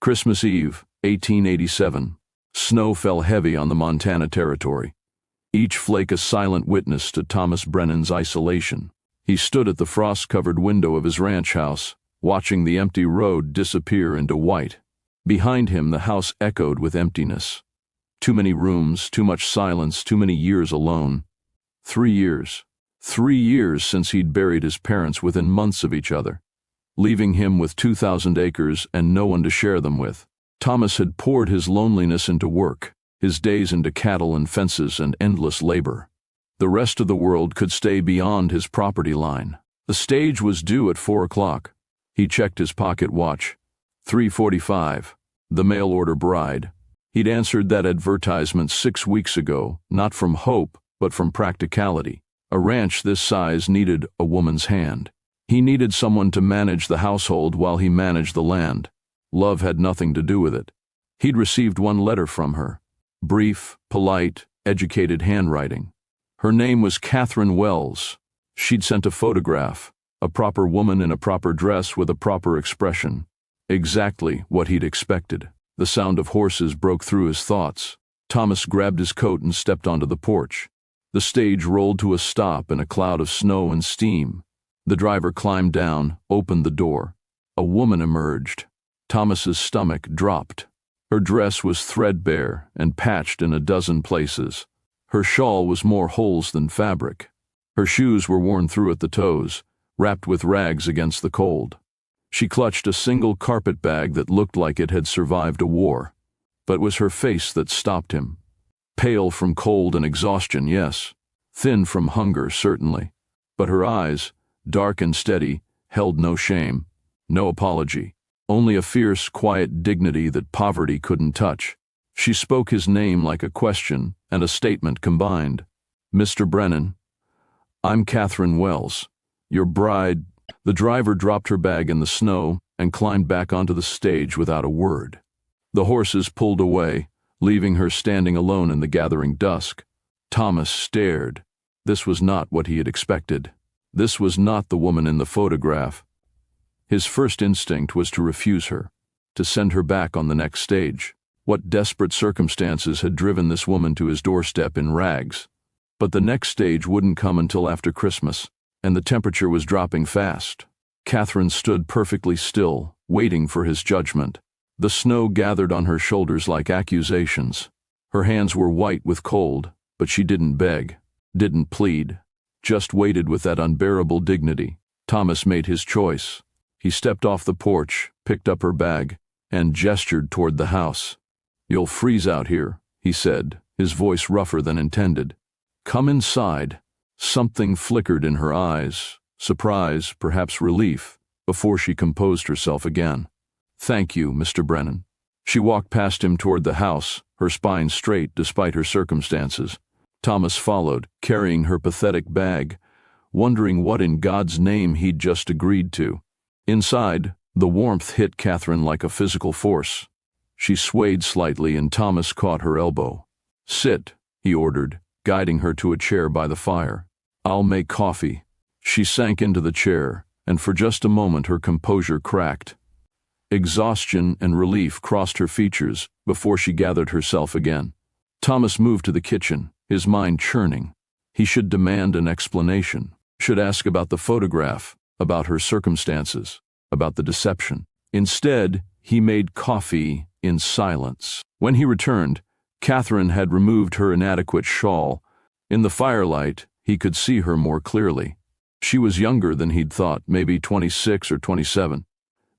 Christmas Eve, 1887. Snow fell heavy on the Montana Territory. Each flake a silent witness to Thomas Brennan's isolation. He stood at the frost-covered window of his ranch house, watching the empty road disappear into white. Behind him, the house echoed with emptiness. Too many rooms, too much silence, too many years alone. 3 years. 3 years since he'd buried his parents within months of each other, leaving him with 2,000 acres and no one to share them with. Thomas had poured his loneliness into work, his days into cattle and fences and endless labor. The rest of the world could stay beyond his property line. The stage was due at 4 o'clock. He checked his pocket watch. 3:45. The mail-order bride. He'd answered that advertisement 6 weeks ago, not from hope, but from practicality. A ranch this size needed a woman's hand. He needed someone to manage the household while he managed the land. Love had nothing to do with it. He'd received one letter from her. Brief, polite, educated handwriting. Her name was Catherine Wells. She'd sent a photograph, a proper woman in a proper dress with a proper expression. Exactly what he'd expected. The sound of horses broke through his thoughts. Thomas grabbed his coat and stepped onto the porch. The stage rolled to a stop in a cloud of snow and steam. The driver climbed down, opened the door. A woman emerged. Thomas's stomach dropped. Her dress was threadbare and patched in a dozen places. Her shawl was more holes than fabric. Her shoes were worn through at the toes, wrapped with rags against the cold. She clutched a single carpet bag that looked like it had survived a war. But it was her face that stopped him. Pale from cold and exhaustion, yes. Thin from hunger, certainly. But her eyes, dark and steady, held no shame, no apology. Only a fierce, quiet dignity that poverty couldn't touch. She spoke his name like a question and a statement combined. "Mr. Brennan, I'm Catherine Wells, your bride." The driver dropped her bag in the snow and climbed back onto the stage without a word. The horses pulled away, leaving her standing alone in the gathering dusk. Thomas stared. This was not what he had expected. This was not the woman in the photograph. His first instinct was to refuse her, to send her back on the next stage. What desperate circumstances had driven this woman to his doorstep in rags? But the next stage wouldn't come until after Christmas, and the temperature was dropping fast. Catherine stood perfectly still, waiting for his judgment. The snow gathered on her shoulders like accusations. Her hands were white with cold, but she didn't beg, didn't plead, just waited with that unbearable dignity. Thomas made his choice. He stepped off the porch, picked up her bag, and gestured toward the house. "You'll freeze out here," he said, his voice rougher than intended. "Come inside." Something flickered in her eyes, surprise, perhaps relief, before she composed herself again. "Thank you, Mr. Brennan." She walked past him toward the house, her spine straight despite her circumstances. Thomas followed, carrying her pathetic bag, wondering what in God's name he'd just agreed to. Inside, the warmth hit Catherine like a physical force. She swayed slightly and Thomas caught her elbow. "Sit," he ordered, guiding her to a chair by the fire. "I'll make coffee." She sank into the chair, and for just a moment her composure cracked. Exhaustion and relief crossed her features before she gathered herself again. Thomas moved to the kitchen, his mind churning. He should demand an explanation, should ask about the photograph, about her circumstances, about the deception. Instead, he made coffee in silence. When he returned, Catherine had removed her inadequate shawl. In the firelight, he could see her more clearly. She was younger than he'd thought, maybe 26 or 27.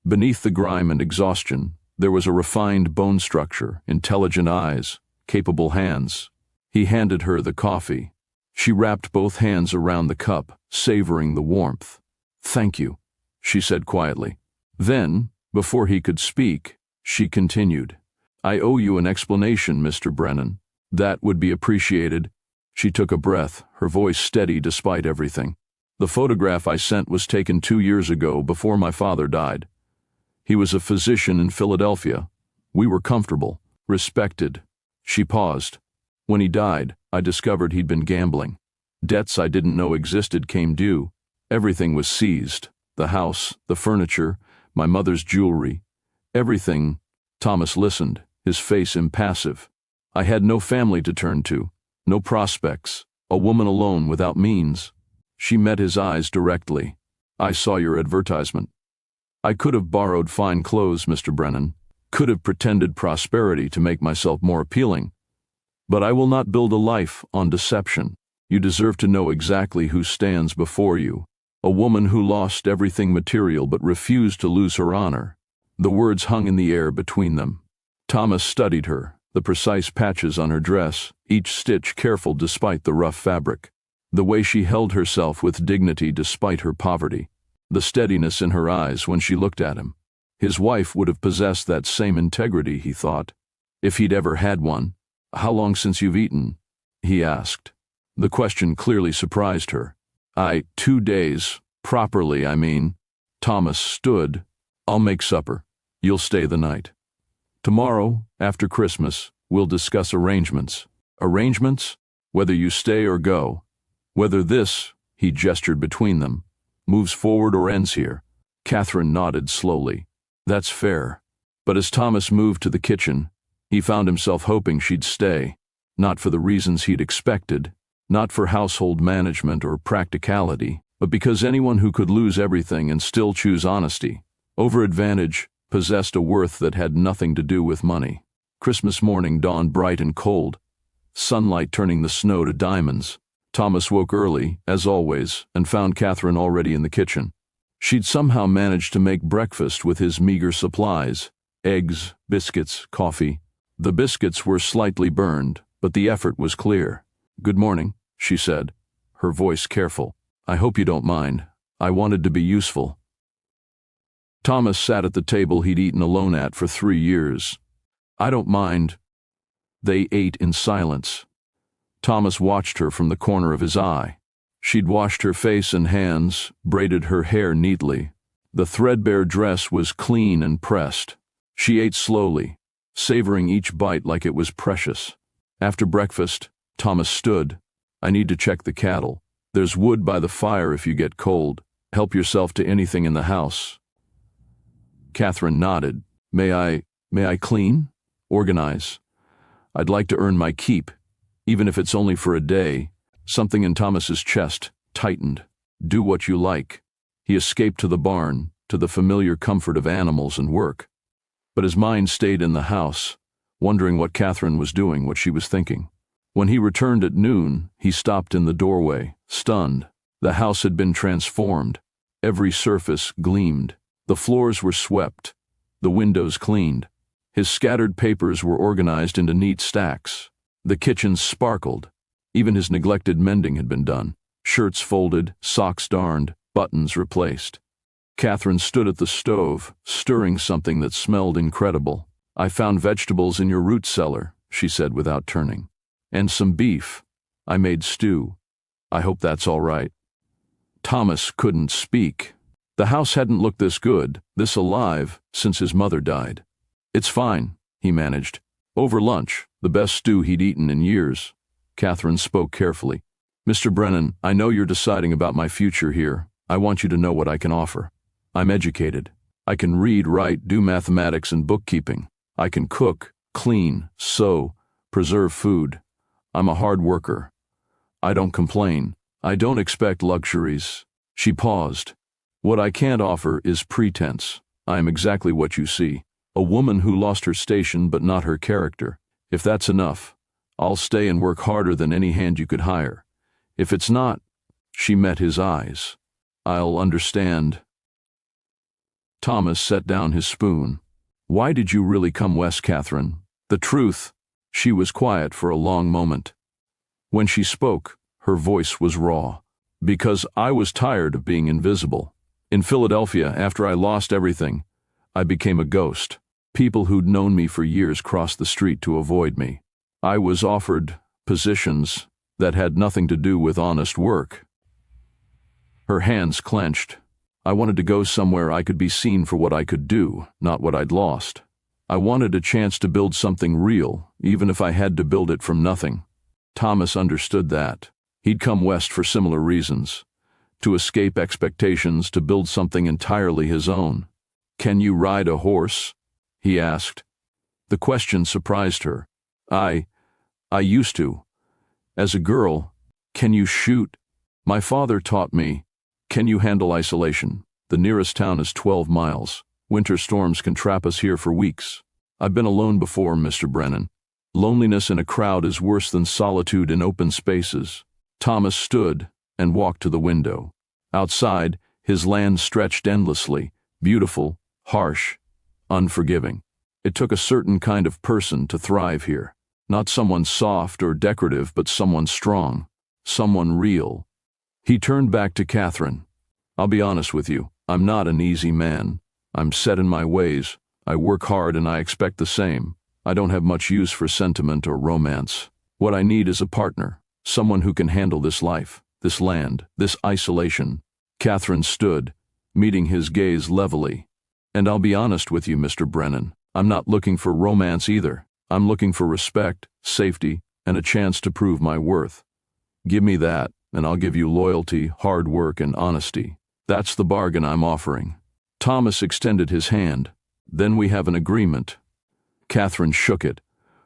Beneath the grime and exhaustion, there was a refined bone structure, intelligent eyes, capable hands. He handed her the coffee. She wrapped both hands around the cup, savoring the warmth. "Thank you," she said quietly. Then, before he could speak, she continued, "I owe you an explanation, Mr. Brennan. That would be appreciated." She took a breath, her voice steady despite everything. "The photograph I sent was taken 2 years ago, before my father died. He was a physician in Philadelphia. We were comfortable, respected." She paused. "When he died, I discovered he'd been gambling. Debts I didn't know existed came due. Everything was seized. The house, the furniture, my mother's jewelry. Everything Thomas listened, his face impassive. I had no family to turn to, no prospects, a woman alone without means. She met his eyes directly. I saw your advertisement. I could have borrowed fine clothes, Mr. Brennan, could have pretended prosperity to make myself more appealing. But I will not build a life on deception. You deserve to know exactly who stands before you. A woman who lost everything material but refused to lose her honor. The words hung in the air between them. Thomas studied her, the precise patches on her dress, each stitch careful despite the rough fabric. The way she held herself with dignity despite her poverty. The steadiness in her eyes when she looked at him. His wife would have possessed that same integrity, he thought, if he'd ever had one. How long since you've eaten? He asked. The question clearly surprised her. 2 days. Properly, I mean. Thomas stood. I'll make supper. You'll stay the night. Tomorrow, after Christmas, we'll discuss arrangements. Arrangements? Whether you stay or go. Whether this, he gestured between them, moves forward or ends here. Catherine nodded slowly. That's fair. But as Thomas moved to the kitchen, he found himself hoping she'd stay, not for the reasons he'd expected, not for household management or practicality, but because anyone who could lose everything and still choose honesty, over advantage, possessed a worth that had nothing to do with money. Christmas morning dawned bright and cold, sunlight turning the snow to diamonds. Thomas woke early, as always, and found Catherine already in the kitchen. She'd somehow managed to make breakfast with his meager supplies: eggs, biscuits, coffee. The biscuits were slightly burned, but the effort was clear. Good morning, she said, her voice careful. I hope you don't mind. I wanted to be useful. Thomas sat at the table he'd eaten alone at for 3 years. I don't mind. They ate in silence. Thomas watched her from the corner of his eye. She'd washed her face and hands, braided her hair neatly. The threadbare dress was clean and pressed. She ate slowly, savoring each bite like it was precious. After breakfast, Thomas stood. I need to check the cattle. There's wood by the fire if you get cold. Help yourself to anything in the house. Catherine nodded. May I clean? Organize? I'd like to earn my keep, even if it's only for a day. Something in Thomas's chest tightened. Do what you like. He escaped to the barn, to the familiar comfort of animals and work. But his mind stayed in the house, wondering what Catherine was doing, what she was thinking. When he returned at noon, he stopped in the doorway, stunned. The house had been transformed. Every surface gleamed. The floors were swept, the windows cleaned. His scattered papers were organized into neat stacks. The kitchen sparkled. Even his neglected mending had been done. Shirts folded, socks darned, buttons replaced. Catherine stood at the stove, stirring something that smelled incredible. I found vegetables in your root cellar, she said without turning. And some beef. I made stew. I hope that's all right. Thomas couldn't speak. The house hadn't looked this good, this alive, since his mother died. It's fine, he managed. Over lunch, the best stew he'd eaten in years. Catherine spoke carefully. Mr. Brennan, I know you're deciding about my future here. I want you to know what I can offer. I'm educated. I can read, write, do mathematics and bookkeeping. I can cook, clean, sew, preserve food. I'm a hard worker. I don't complain. I don't expect luxuries. She paused. What I can't offer is pretense. I am exactly what you see. A woman who lost her station but not her character. If that's enough, I'll stay and work harder than any hand you could hire. If it's not, she met his eyes. I'll understand. Thomas set down his spoon. Why did you really come west, Catherine? The truth. She was quiet for a long moment. When she spoke, her voice was raw. Because I was tired of being invisible. In Philadelphia, after I lost everything, I became a ghost. People who'd known me for years crossed the street to avoid me. I was offered positions that had nothing to do with honest work. Her hands clenched. I wanted to go somewhere I could be seen for what I could do, not what I'd lost. I wanted a chance to build something real, even if I had to build it from nothing. Thomas understood that. He'd come west for similar reasons. To escape expectations, to build something entirely his own. Can you ride a horse? He asked. The question surprised her. I used to. As a girl, can you shoot? My father taught me. Can you handle isolation? The nearest town is 12 miles. Winter storms can trap us here for weeks. I've been alone before, Mr. Brennan. Loneliness in a crowd is worse than solitude in open spaces. Thomas stood and walked to the window. Outside, his land stretched endlessly, beautiful, harsh, unforgiving. It took a certain kind of person to thrive here. Not someone soft or decorative, but someone strong, someone real. He turned back to Catherine. I'll be honest with you, I'm not an easy man. I'm set in my ways. I work hard and I expect the same. I don't have much use for sentiment or romance. What I need is a partner, someone who can handle this life, this land, this isolation. Catherine stood, meeting his gaze levelly. And I'll be honest with you, Mr. Brennan, I'm not looking for romance either. I'm looking for respect, safety, and a chance to prove my worth. Give me that, and I'll give you loyalty, hard work, and honesty. That's the bargain I'm offering. Thomas extended his hand. Then we have an agreement. Catherine shook it,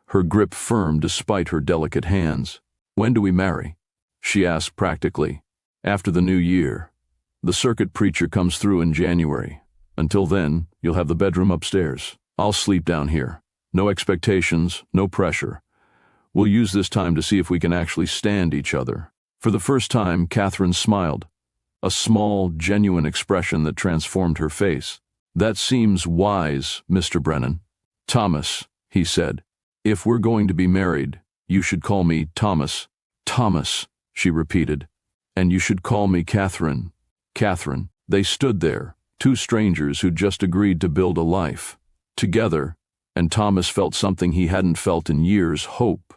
her grip firm despite her delicate hands. When do we marry? She asked practically. After the new year. The circuit preacher comes through in January. Until then, you'll have the bedroom upstairs. I'll sleep down here. No expectations, no pressure. We'll use this time to see if we can actually stand each other. For the first time, Catherine smiled. A small, genuine expression that transformed her face. That seems wise, Mr. Brennan. Thomas, he said, if we're going to be married, you should call me Thomas. Thomas, she repeated. And you should call me Catherine. Catherine. They stood there, two strangers who'd just agreed to build a life. Together, and Thomas felt something he hadn't felt in years, hope.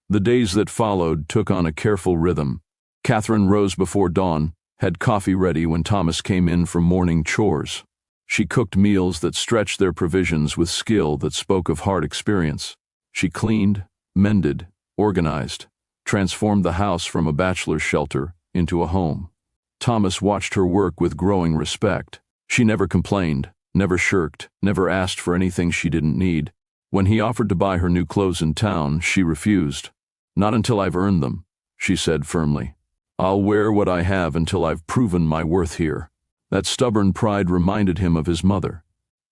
The days that followed took on a careful rhythm. Catherine rose before dawn, had coffee ready when Thomas came in from morning chores. She cooked meals that stretched their provisions with skill that spoke of hard experience. She cleaned, mended, organized, transformed the house from a bachelor's shelter into a home. Thomas watched her work with growing respect. She never complained, never shirked, never asked for anything she didn't need. When he offered to buy her new clothes in town, she refused. Not until I've earned them, she said firmly. I'll wear what I have until I've proven my worth here. That stubborn pride reminded him of his mother.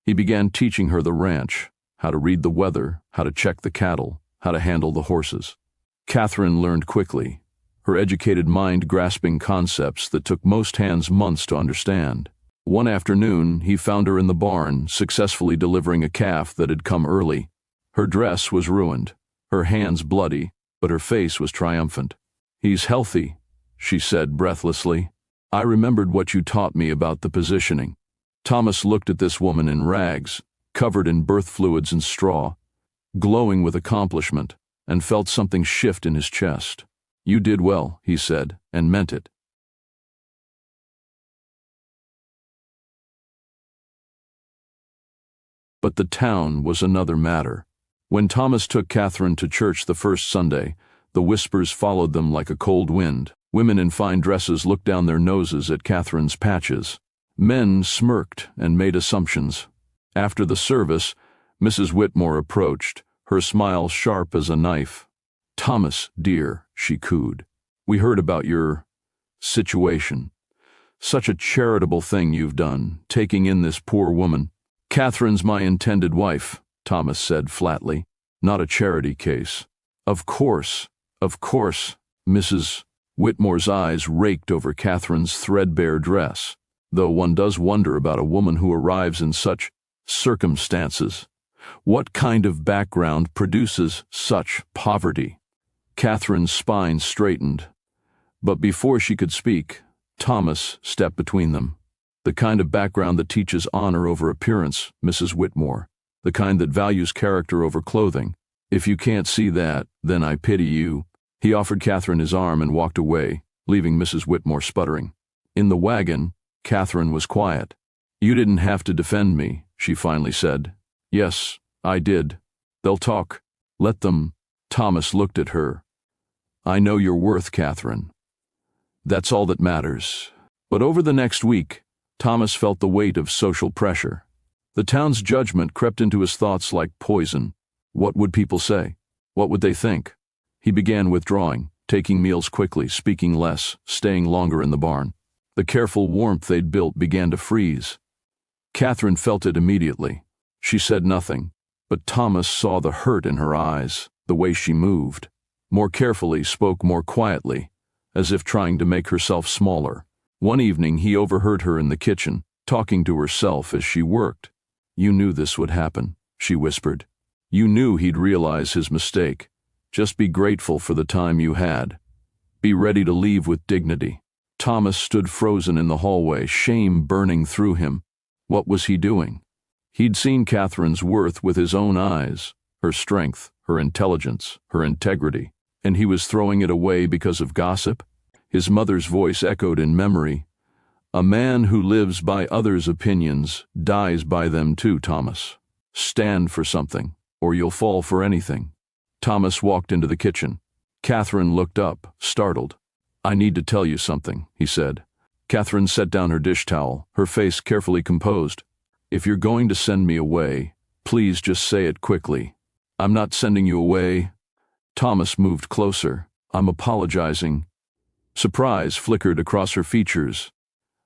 He began teaching her the ranch, how to read the weather, how to check the cattle, how to handle the horses. Catherine learned quickly, her educated mind grasping concepts that took most hands months to understand. One afternoon, he found her in the barn, successfully delivering a calf that had come early. Her dress was ruined, her hands bloody, but her face was triumphant. He's healthy, she said breathlessly. I remembered what you taught me about the positioning. Thomas looked at this woman in rags, covered in birth fluids and straw, glowing with accomplishment, and felt something shift in his chest. You did well, he said, and meant it. But the town was another matter. When Thomas took Catherine to church the first Sunday, the whispers followed them like a cold wind. Women in fine dresses looked down their noses at Catherine's patches. Men smirked and made assumptions. After the service, Mrs. Whitmore approached, her smile sharp as a knife. Thomas, dear, she cooed. We heard about your situation. Such a charitable thing you've done, taking in this poor woman. Catherine's my intended wife, Thomas said flatly. Not a charity case. Of course, Mrs. Whitmore's eyes raked over Catherine's threadbare dress, though one does wonder about a woman who arrives in such circumstances. What kind of background produces such poverty? Catherine's spine straightened, but before she could speak, Thomas stepped between them. The kind of background that teaches honor over appearance, Mrs. Whitmore. The kind that values character over clothing. If you can't see that, then I pity you. He offered Catherine his arm and walked away, leaving Mrs. Whitmore sputtering. In the wagon, Catherine was quiet. You didn't have to defend me, she finally said. Yes, I did. They'll talk. Let them. Thomas looked at her. I know your worth, Catherine. That's all that matters. But over the next week, Thomas felt the weight of social pressure. The town's judgment crept into his thoughts like poison. What would people say? What would they think? He began withdrawing, taking meals quickly, speaking less, staying longer in the barn. The careful warmth they'd built began to freeze. Catherine felt it immediately. She said nothing, but Thomas saw the hurt in her eyes, the way she moved. More carefully, spoke more quietly, as if trying to make herself smaller. One evening he overheard her in the kitchen, talking to herself as she worked. "You knew this would happen," she whispered. "You knew he'd realize his mistake. Just be grateful for the time you had. Be ready to leave with dignity." Thomas stood frozen in the hallway, shame burning through him. What was he doing? He'd seen Catherine's worth with his own eyes, her strength, her intelligence, her integrity, and he was throwing it away because of gossip? His mother's voice echoed in memory. "A man who lives by others' opinions dies by them too, Thomas. Stand for something, or you'll fall for anything." Thomas walked into the kitchen. Catherine looked up, startled. "I need to tell you something," he said. Catherine set down her dish towel, her face carefully composed. "If you're going to send me away, please just say it quickly." "I'm not sending you away." Thomas moved closer. "I'm apologizing." Surprise flickered across her features.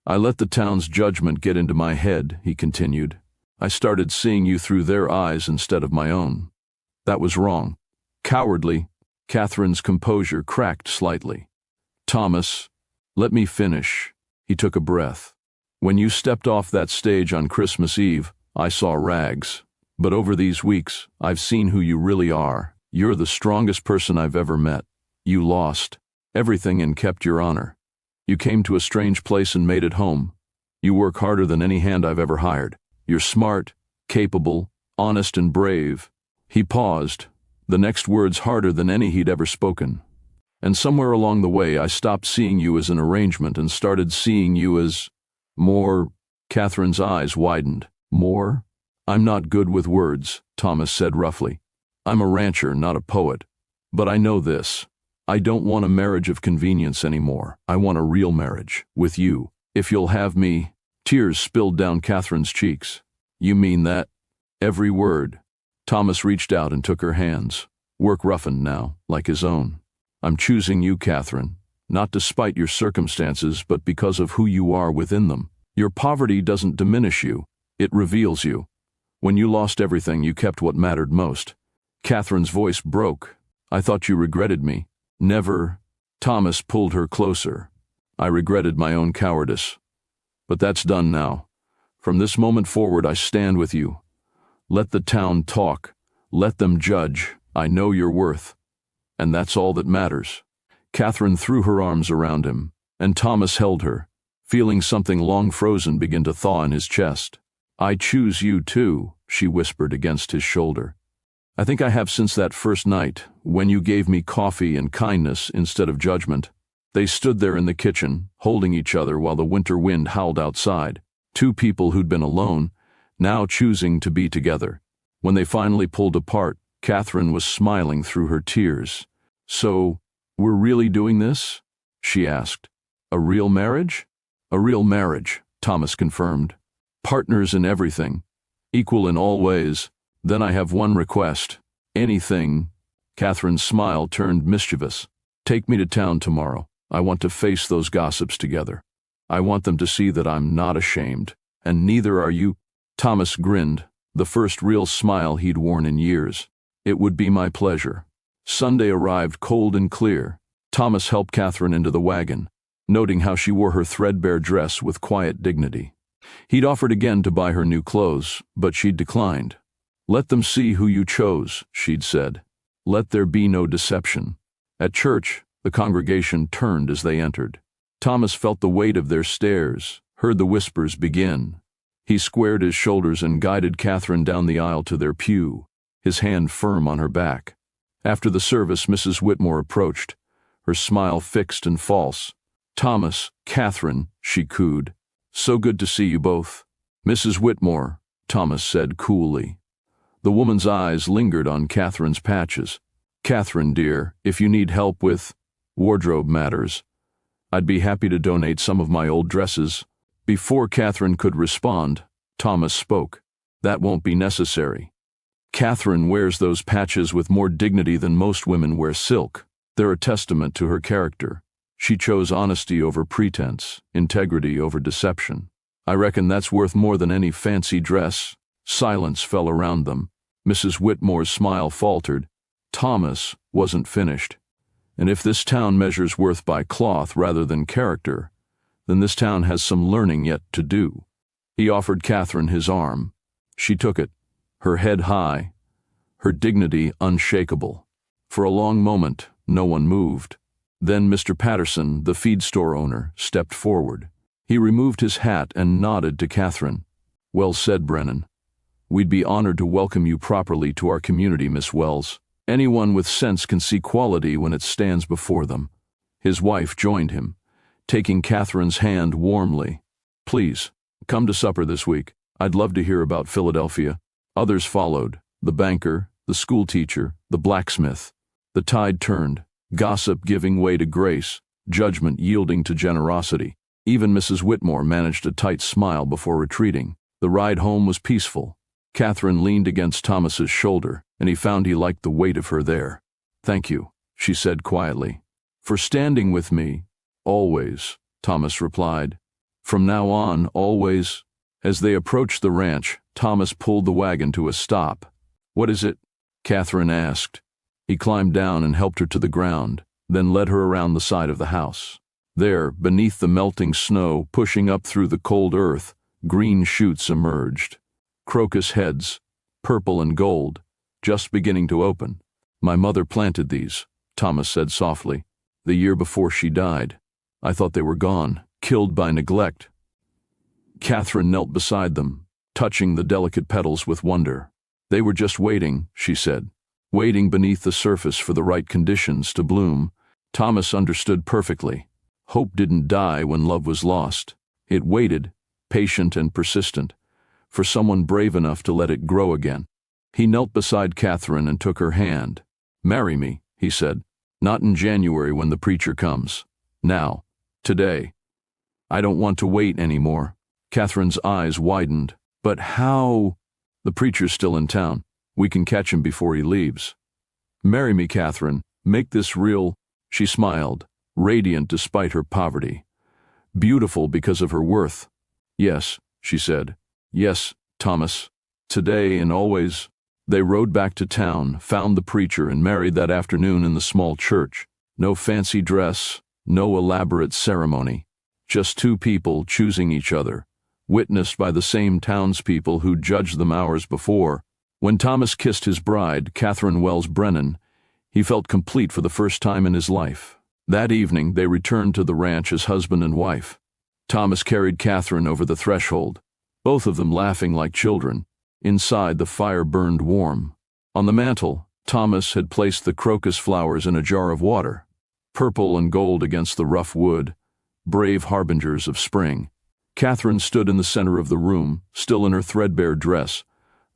"I let the town's judgment get into my head," he continued. "I started seeing you through their eyes instead of my own. That was wrong. Cowardly." Catherine's composure cracked slightly. "Thomas, let me finish." He took a breath. "When you stepped off that stage on Christmas Eve, I saw rags. But over these weeks, I've seen who you really are. You're the strongest person I've ever met. You lost everything and kept your honor. You came to a strange place and made it home. You work harder than any hand I've ever hired. You're smart, capable, honest and brave." He paused, the next words harder than any he'd ever spoken. "And somewhere along the way I stopped seeing you as an arrangement and started seeing you as more." Catherine's eyes widened. "More?" "I'm not good with words," Thomas said roughly. "I'm a rancher, not a poet. But I know this. I don't want a marriage of convenience anymore. I want a real marriage, with you. If you'll have me." Tears spilled down Catherine's cheeks. "You mean that?" "Every word." Thomas reached out and took her hands, work roughened now, like his own. "I'm choosing you, Catherine, not despite your circumstances, but because of who you are within them. Your poverty doesn't diminish you, it reveals you. When you lost everything, you kept what mattered most." Catherine's voice broke. "I thought you regretted me." "Never." Thomas pulled her closer. "I regretted my own cowardice. But that's done now. From this moment forward, I stand with you. Let the town talk. Let them judge. I know your worth. And that's all that matters." Catherine threw her arms around him, and Thomas held her, feeling something long frozen begin to thaw in his chest. "I choose you too," she whispered against his shoulder. "I think I have since that first night, when you gave me coffee and kindness instead of judgment." They stood there in the kitchen, holding each other while the winter wind howled outside. Two people who'd been alone, now choosing to be together. When they finally pulled apart, Catherine was smiling through her tears. "So, we're really doing this?" she asked. "A real marriage?" "A real marriage," Thomas confirmed. "Partners in everything, equal in all ways. Then I have one request. Anything." Catherine's smile turned mischievous. "Take me to town tomorrow. I want to face those gossips together. I want them to see that I'm not ashamed, and neither are you." Thomas grinned, the first real smile he'd worn in years. "It would be my pleasure." Sunday arrived cold and clear. Thomas helped Catherine into the wagon, noting how she wore her threadbare dress with quiet dignity. He'd offered again to buy her new clothes, but she'd declined. "Let them see who you chose," she'd said. "Let there be no deception." At church, the congregation turned as they entered. Thomas felt the weight of their stares, heard the whispers begin. He squared his shoulders and guided Catherine down the aisle to their pew, his hand firm on her back. After the service, Mrs. Whitmore approached, her smile fixed and false. "Thomas, Catherine," she cooed. "So good to see you both." "Mrs. Whitmore," Thomas said coolly. The woman's eyes lingered on Catherine's patches. "Catherine, dear, if you need help with wardrobe matters, I'd be happy to donate some of my old dresses." Before Catherine could respond, Thomas spoke. "That won't be necessary." Catherine wears those patches with more dignity than most women wear silk. They're a testament to her character. She chose honesty over pretense, integrity over deception. I reckon that's worth more than any fancy dress." Silence fell around them. Mrs. Whitmore's smile faltered. Thomas wasn't finished. "And if this town measures worth by cloth rather than character, then this town has some learning yet to do." He offered Catherine his arm. She took it, her head high, her dignity unshakable. For a long moment, no one moved. Then Mr. Patterson, the feed store owner, stepped forward. He removed his hat and nodded to Catherine. "Well said, Brennan. We'd be honored to welcome you properly to our community, Miss Wells. Anyone with sense can see quality when it stands before them." His wife joined him, taking Catherine's hand warmly. "Please, come to supper this week. I'd love to hear about Philadelphia." Others followed, the banker, the school teacher, the blacksmith. The tide turned, gossip giving way to grace, judgment yielding to generosity. Even Mrs. Whitmore managed a tight smile before retreating. The ride home was peaceful. Catherine leaned against Thomas's shoulder, and he found he liked the weight of her there. "Thank you," she said quietly. "For standing with me, always," Thomas replied. "From now on, always." As they approached the ranch, Thomas pulled the wagon to a stop. "What is it?" Catherine asked. He climbed down and helped her to the ground, then led her around the side of the house. There, beneath the melting snow, pushing up through the cold earth, green shoots emerged. Crocus heads, purple and gold, just beginning to open. "My mother planted these," Thomas said softly, "the year before she died. I thought they were gone, killed by neglect." Catherine knelt beside them, touching the delicate petals with wonder. "They were just waiting," she said, "waiting beneath the surface for the right conditions to bloom." Thomas understood perfectly. Hope didn't die when love was lost. It waited, patient and persistent, for someone brave enough to let it grow again. He knelt beside Catherine and took her hand. "Marry me," he said. "Not in January when the preacher comes. Now. Today. I don't want to wait anymore." Catherine's eyes widened. "But how?" "The preacher's still in town. We can catch him before he leaves." "Marry me, Catherine. Make this real." She smiled, radiant despite her poverty. Beautiful because of her worth. "Yes," she said. "Yes, Thomas. Today and always." They rode back to town, found the preacher, and married that afternoon in the small church. No fancy dress, no elaborate ceremony. Just two people choosing each other, witnessed by the same townspeople who judged them hours before. When Thomas kissed his bride, Catherine Wells Brennan, he felt complete for the first time in his life. That evening, they returned to the ranch as husband and wife. Thomas carried Catherine over the threshold, both of them laughing like children. Inside, the fire burned warm. On the mantel, Thomas had placed the crocus flowers in a jar of water, purple and gold against the rough wood, brave harbingers of spring. Catherine stood in the center of the room, still in her threadbare dress,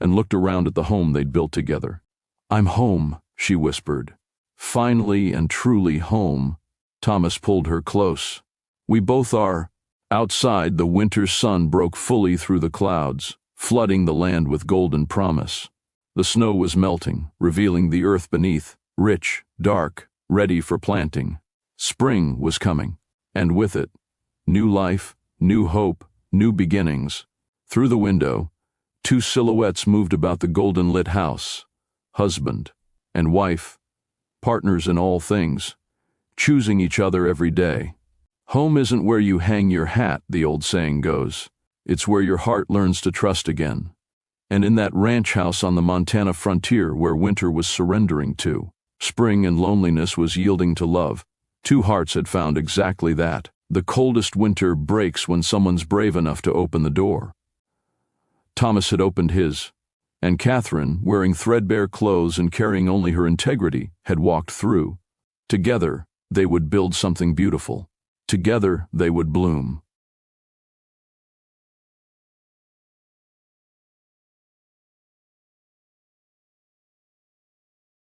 and looked around at the home they'd built together. "I'm home," she whispered. "Finally and truly home." Thomas pulled her close. "We both are." Outside, the winter sun broke fully through the clouds, flooding the land with golden promise. The snow was melting, revealing the earth beneath, rich, dark, ready for planting. Spring was coming, and with it, new life, new hope, new beginnings. Through the window, two silhouettes moved about the golden-lit house, husband and wife, partners in all things, choosing each other every day. Home isn't where you hang your hat, the old saying goes. It's where your heart learns to trust again. And in that ranch house on the Montana frontier where winter was surrendering to, spring and loneliness was yielding to love, two hearts had found exactly that. The coldest winter breaks when someone's brave enough to open the door. Thomas had opened his, and Catherine, wearing threadbare clothes and carrying only her integrity, had walked through. Together, they would build something beautiful. Together, they would bloom.